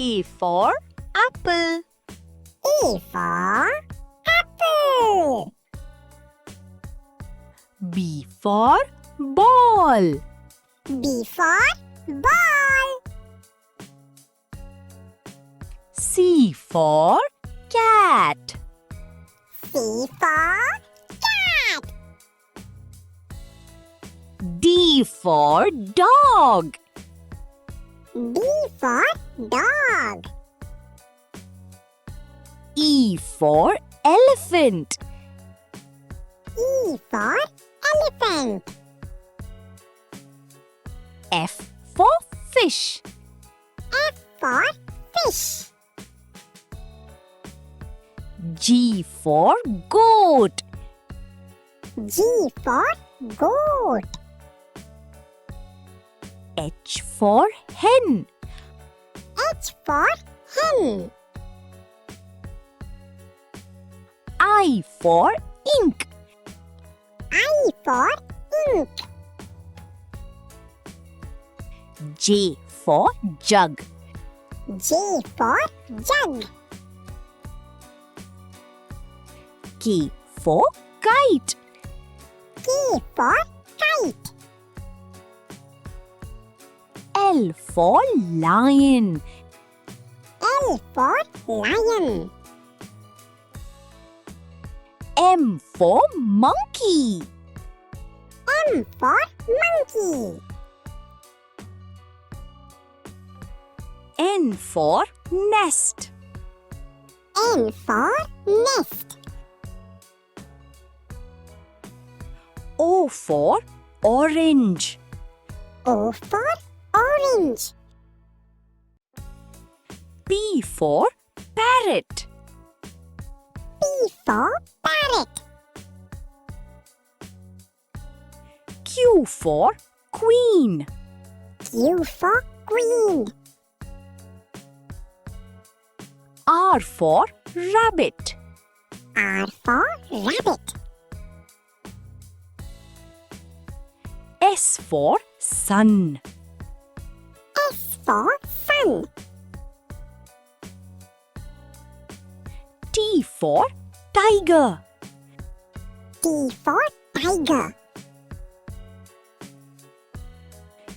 A for apple. A for apple. B for ball. B for ball. C for cat. C for cat. D for dog. D for dog. E for elephant. E for elephant. F for fish. F for fish. G for goat. G for goat. H for hen. H for hen. I for ink. I for ink. J for jug. J for jug. K for kite. K for kite. L for lion. L for lion. M for monkey. M for monkey. N for nest. N for nest. O for orange. O for orange. P for parrot. P for parrot. Q for queen. Q for queen. R for rabbit. R for rabbit. S for sun. S for sun. T for tiger. T for tiger.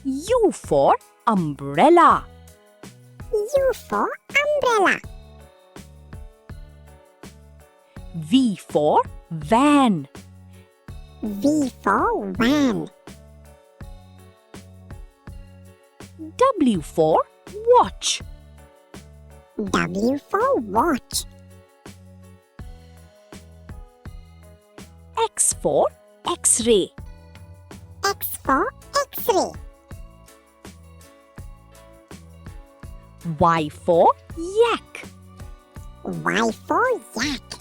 U for umbrella. U for umbrella. V for van. V for van. W for watch. W for watch. X for X-ray. X for X-ray. Y for yak. Y for yak.